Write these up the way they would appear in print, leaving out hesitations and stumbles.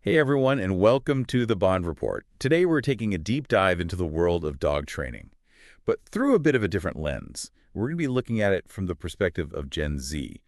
Hey everyone, and welcome to the Bond Report. Today we're taking a deep dive into the world of dog training, but through a bit of a different lens. We're going to be looking at it from the perspective of Gen Z.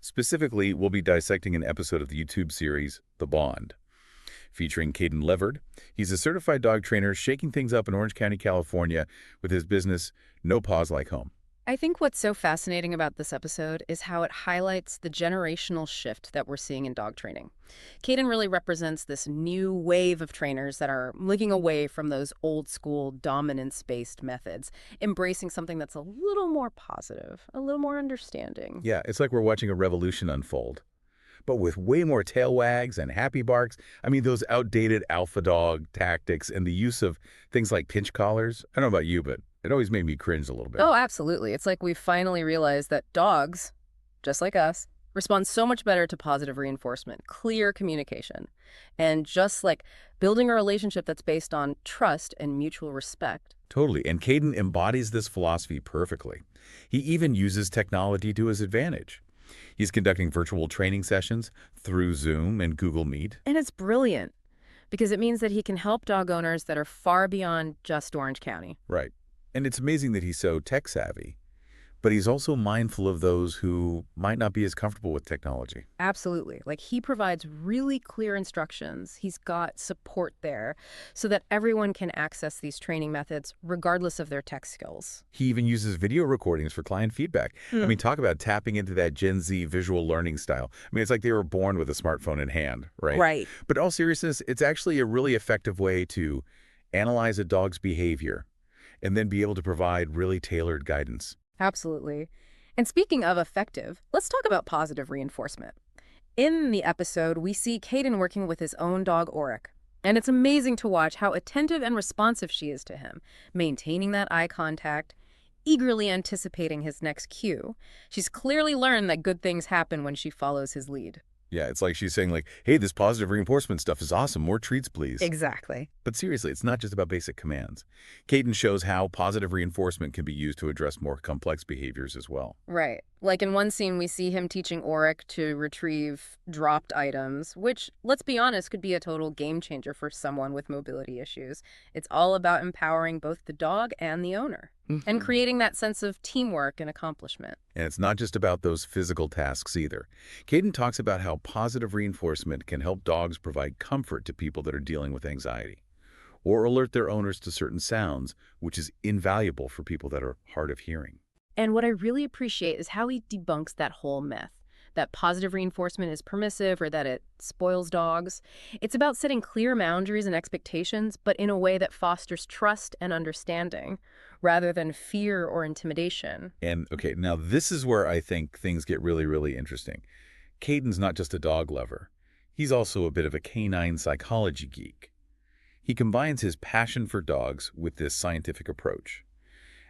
Specifically, we'll be dissecting an episode of the YouTube series, The Bond, featuring Kaiden Leverd. He's a certified dog trainer shaking things up in Orange County, California with his business, No Paws Like Home. I think what's so fascinating about this episode is how it highlights the generational shift that we're seeing in dog training. Kaiden really represents this new wave of trainers that are looking away from those old school dominance-based methods, embracing something that's a little more positive, a little more understanding. Yeah, it's like we're watching a revolution unfold, but with way more tail wags and happy barks. I mean, those outdated alpha dog tactics and the use of things like pinch collars. I don't know about you, but it always made me cringe a little bit. Oh, absolutely. It's like we finally realized that dogs, just like us, respond so much better to positive reinforcement, clear communication, and just like building a relationship that's based on trust and mutual respect. Totally. And Kaiden embodies this philosophy perfectly. He even uses technology to his advantage. He's conducting virtual training sessions through Zoom and Google Meet. And it's brilliant because it means that he can help dog owners that are far beyond just Orange County. Right. And it's amazing that he's so tech savvy, but he's also mindful of those who might not be as comfortable with technology. Absolutely. Like he provides really clear instructions. He's got support there so that everyone can access these training methods regardless of their tech skills. He even uses video recordings for client feedback. I mean, talk about tapping into that Gen Z visual learning style. I mean, it's like they were born with a smartphone in hand, right? Right. But in all seriousness, it's actually a really effective way to analyze a dog's behavior and then be able to provide really tailored guidance. Absolutely. And speaking of effective, let's talk about positive reinforcement. In the episode, we see Kaiden working with his own dog, Auric. And it's amazing to watch how attentive and responsive she is to him, maintaining that eye contact, eagerly anticipating his next cue. She's clearly learned that good things happen when she follows his lead. Yeah, it's like she's saying like, hey, this positive reinforcement stuff is awesome. More treats, please. Exactly. But seriously, it's not just about basic commands. Kaiden shows how positive reinforcement can be used to address more complex behaviors as well. Right. Like in one scene, we see him teaching Auric to retrieve dropped items, which, let's be honest, could be a total game changer for someone with mobility issues. It's all about empowering both the dog and the owner and creating that sense of teamwork and accomplishment. And it's not just about those physical tasks either. Kaiden talks about how positive reinforcement can help dogs provide comfort to people that are dealing with anxiety, or alert their owners to certain sounds, which is invaluable for people that are hard of hearing. And what I really appreciate is how he debunks that whole myth that positive reinforcement is permissive or that it spoils dogs. It's about setting clear boundaries and expectations, but in a way that fosters trust and understanding, rather than fear or intimidation. And okay, now this is where I think things get really, really interesting. Kaiden's not just a dog lover. He's also a bit of a canine psychology geek. He combines his passion for dogs with this scientific approach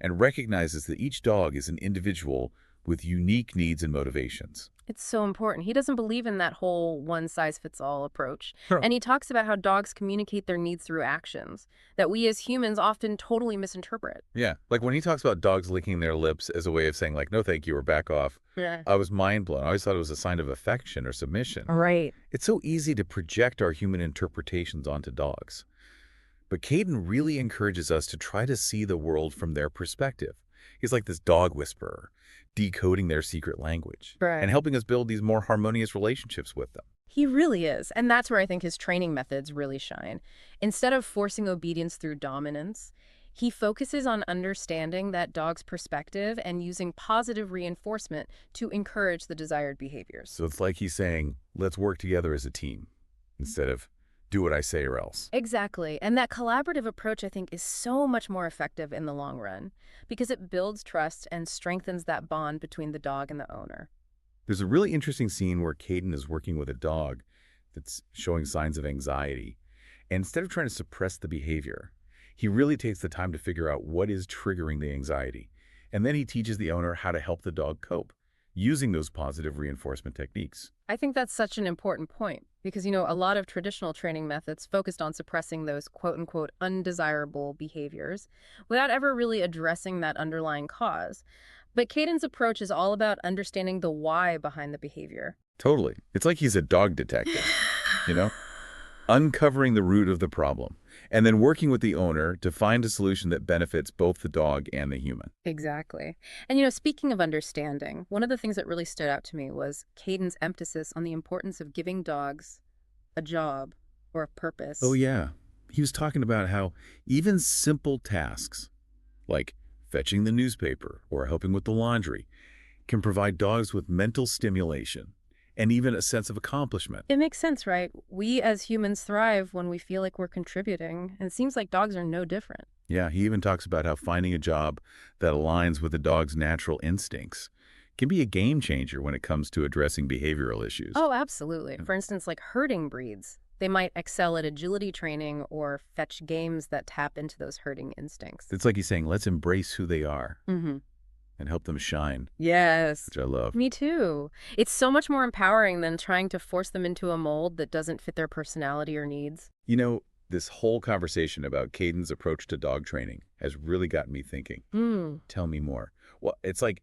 and recognizes that each dog is an individual with unique needs and motivations. It's so important. He doesn't believe in that whole one-size-fits-all approach. Sure. And he talks about how dogs communicate their needs through actions that we as humans often totally misinterpret. Yeah, like when he talks about dogs licking their lips as a way of saying like, no, thank you, or back off, Yeah. I was mind blown. I always thought it was a sign of affection or submission. Right. It's so easy to project our human interpretations onto dogs. But Kaiden really encourages us to try to see the world from their perspective. He's like this dog whisperer, decoding their secret language Right. and helping us build these more harmonious relationships with them. He really is. And that's where I think his training methods really shine. Instead of forcing obedience through dominance, he focuses on understanding that dog's perspective and using positive reinforcement to encourage the desired behaviors. So it's like he's saying, let's work together as a team instead of do what I say or else. Exactly. And that collaborative approach, I think, is so much more effective in the long run because it builds trust and strengthens that bond between the dog and the owner. There's a really interesting scene where Kaiden is working with a dog that's showing signs of anxiety. And instead of trying to suppress the behavior, he really takes the time to figure out what is triggering the anxiety. And then he teaches the owner how to help the dog cope using those positive reinforcement techniques. I think that's such an important point because, a lot of traditional training methods focused on suppressing those quote-unquote undesirable behaviors without ever really addressing that underlying cause. But Kaiden's approach is all about understanding the why behind the behavior. Totally. It's like he's a dog detective, you know? uncovering the root of the problem, and then working with the owner to find a solution that benefits both the dog and the human. Exactly. And, speaking of understanding, one of the things that really stood out to me was Kaiden's emphasis on the importance of giving dogs a job or a Oh, purpose. yeah. He was talking about how even simple tasks, like fetching the newspaper or helping with the laundry, can provide dogs with mental stimulation and even a sense of accomplishment. It makes sense, right? We as humans thrive when we feel like we're contributing, and it seems like dogs are no different. Yeah, he even talks about how finding a job that aligns with the dog's natural instincts can be a game changer when it comes to addressing behavioral issues. Oh, absolutely. For instance, like herding breeds. They might excel at agility training or fetch games that tap into those herding instincts. It's like he's saying, let's embrace who they are Mm-hmm. and help them shine, Yes. which I love. Me too. It's so much more empowering than trying to force them into a mold that doesn't fit their personality or needs. You know, this whole conversation about Kaiden's approach to dog training has really gotten me thinking. Hmm. Tell me more. Well, it's like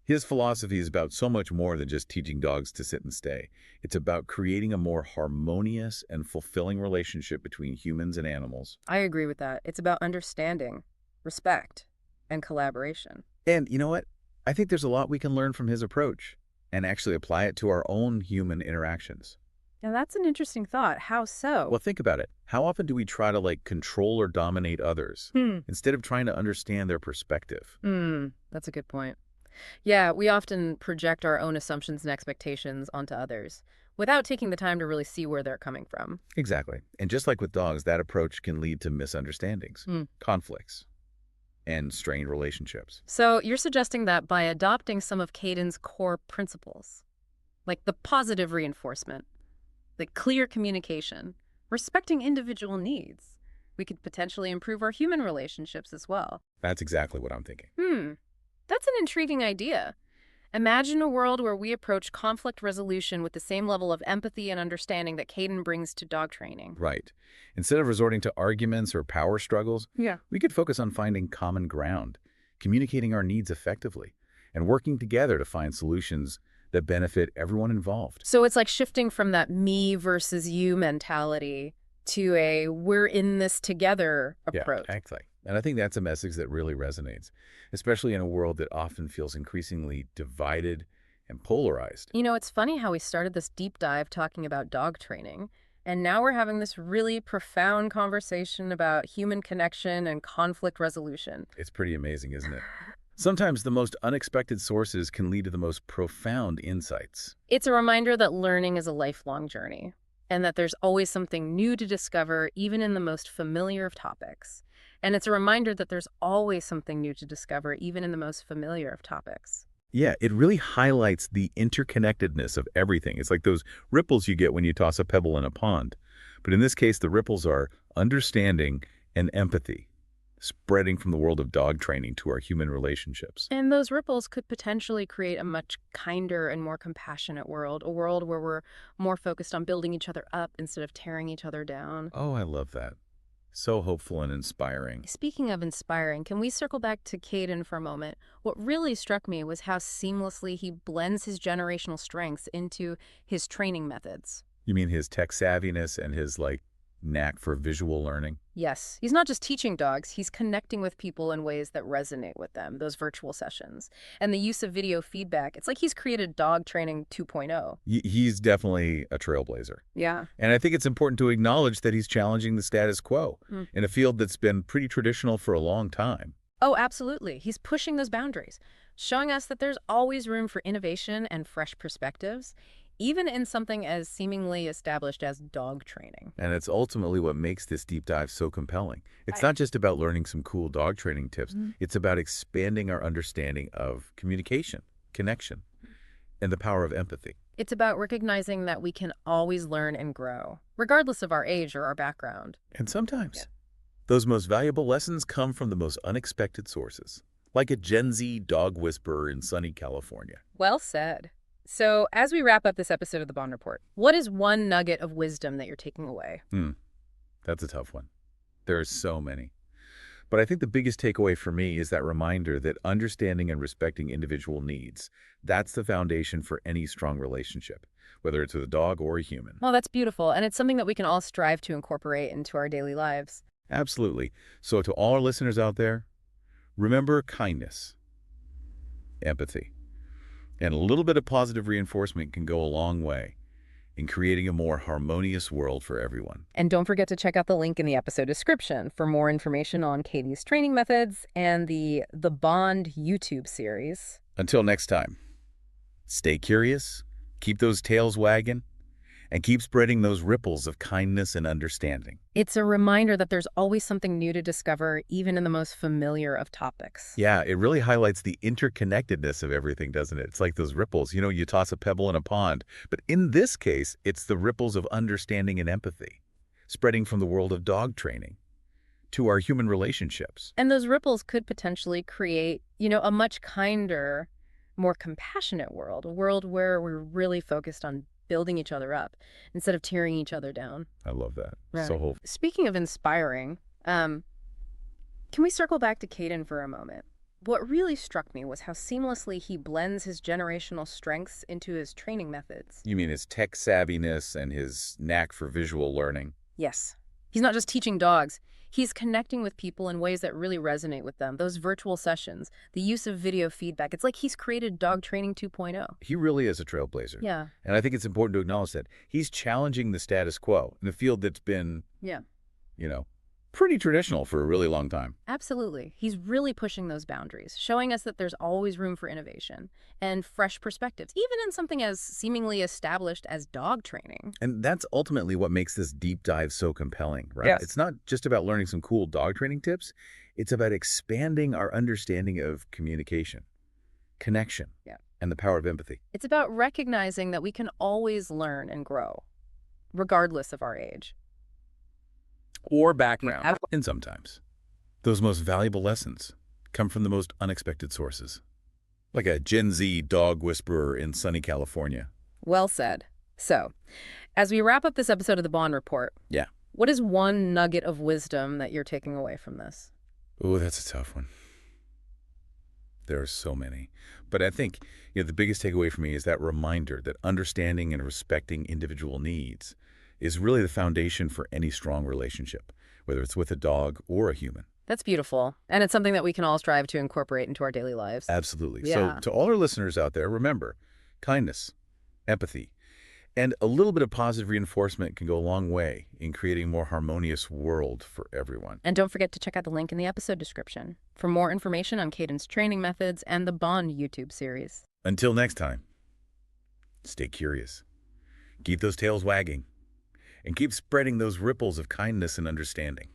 his philosophy is about so much more than just teaching dogs to sit and stay. It's about creating a more harmonious and fulfilling relationship between humans and animals. I agree with that. It's about understanding, respect, and collaboration. And you know what? I think there's a lot we can learn from his approach and actually apply it to our own human interactions. Now, that's an interesting thought. How so? Well, think about it. How often do we try to control or dominate others Hmm. instead of trying to understand their perspective? That's a good point. Yeah, we often project our own assumptions and expectations onto others without taking the time to really see where they're coming from. Exactly. And just like with dogs, that approach can lead to misunderstandings, Hmm. conflicts, and strained relationships. So you're suggesting that by adopting some of Caden's core principles, like the positive reinforcement, the clear communication, respecting individual needs, we could potentially improve our human relationships as well. That's exactly what I'm thinking. That's an intriguing idea. Imagine a world where we approach conflict resolution with the same level of empathy and understanding that Kaiden brings to dog training. Right. Instead of resorting to arguments or power struggles, Yeah. we could focus on finding common ground, communicating our needs effectively, and working together to find solutions that benefit everyone involved. So it's like shifting from that me versus you mentality to a we're in this together approach. Yeah, exactly. And I think that's a message that really resonates, especially in a world that often feels increasingly divided and polarized. It's funny how we started this deep dive talking about dog training, and now we're having this really profound conversation about human connection and conflict resolution. It's pretty amazing, isn't it? Sometimes the most unexpected sources can lead to the most profound insights. It's a reminder that learning is a lifelong journey, and that there's always something new to discover, even in the most familiar of topics. And it's a reminder that there's always something new to discover, even in the most familiar of topics. Yeah, it really highlights the interconnectedness of everything. It's like those ripples you get when you toss a pebble in a pond. But in this case, the ripples are understanding and empathy, spreading from the world of dog training to our human relationships. And those ripples could potentially create a much kinder and more compassionate world, a world where we're more focused on building each other up instead of tearing each other down. Oh, I love that. So hopeful and inspiring. Speaking of inspiring, can we circle back to Kaiden for a moment? What really struck me was how seamlessly he blends his generational strengths into his training methods. You mean his tech savviness and his, knack for visual learning? Yes, he's not just teaching dogs, he's connecting with people in ways that resonate with them, those virtual sessions. And the use of video feedback, it's like he's created dog training 2.0. He's definitely a trailblazer. Yeah. And I think it's important to acknowledge that he's challenging the status quo in a field that's been pretty traditional for a long time. Oh, absolutely. He's pushing those boundaries, showing us that there's always room for innovation and fresh perspectives, even in something as seemingly established as dog training. And it's ultimately what makes this deep dive so compelling. It's not just about learning some cool dog training tips. It's about expanding our understanding of communication, connection, and the power of empathy. It's about recognizing that we can always learn and grow, regardless of our age or our background. And sometimes those most valuable lessons come from the most unexpected sources, like a Gen Z dog whisperer in sunny California. Well said. So, as we wrap up this episode of the Bond Report, what is one nugget of wisdom that you're taking away? That's a tough one. There are so many. But I think the biggest takeaway for me is that reminder that understanding and respecting individual needs, that's the foundation for any strong relationship. whether it's with a dog or a human. Well, that's beautiful, and it's something that we can all strive to incorporate into our daily lives. Absolutely. So to all our listeners out there, remember kindness, empathy, and a little bit of positive reinforcement can go a long way in creating a more harmonious world for everyone. And don't forget to check out the link in the episode description for more information on Katie's training methods and the Bond YouTube series. Until next time, stay curious, keep those tails wagging, and keep spreading those ripples of kindness and understanding. It's a reminder that there's always something new to discover, even in the most familiar of topics. Yeah, it really highlights the interconnectedness of everything, doesn't it? It's like those ripples. You know, you toss a pebble in a pond. But in this case, it's the ripples of understanding and empathy, spreading from the world of dog training to our human relationships. And those ripples could potentially create, a much kinder, more compassionate world, a world where we're really focused on building each other up instead of tearing each other down. I love that. Right. So hopeful. Speaking of inspiring, can we circle back to Kaiden for a moment? What really struck me was how seamlessly he blends his generational strengths into his training methods. You mean his tech savviness and his knack for visual learning? Yes. He's not just teaching dogs. He's connecting with people in ways that really resonate with them. Those virtual sessions, the use of video feedback. It's like he's created dog training 2.0. He really is a trailblazer. Yeah. And I think it's important to acknowledge that. He's challenging the status quo in a field that's been, Yeah. Pretty traditional for a really long time. Absolutely. He's really pushing those boundaries, showing us that there's always room for innovation and fresh perspectives, even in something as seemingly established as dog training. And that's ultimately what makes this deep dive so compelling, right? Yes. It's not just about learning some cool dog training tips. It's about expanding our understanding of communication, connection, and the power of empathy. It's about recognizing that we can always learn and grow, regardless of our age. Or background. And sometimes those most valuable lessons come from the most unexpected sources. Like a Gen Z dog whisperer in sunny California. Well said. So, as we wrap up this episode of the Bond Report, what is one nugget of wisdom that you're taking away from this? Oh, that's a tough one. There are so many. But I think, the biggest takeaway for me is that reminder that understanding and respecting individual needs is really the foundation for any strong relationship, whether it's with a dog or a human. That's beautiful. And it's something that we can all strive to incorporate into our daily lives. Absolutely. Yeah. So to all our listeners out there, remember, kindness, empathy, and a little bit of positive reinforcement can go a long way in creating a more harmonious world for everyone. And don't forget to check out the link in the episode description for more information on Kaiden's training methods and the Bond YouTube series. Until next time, stay curious, keep those tails wagging, and keep spreading those ripples of kindness and understanding.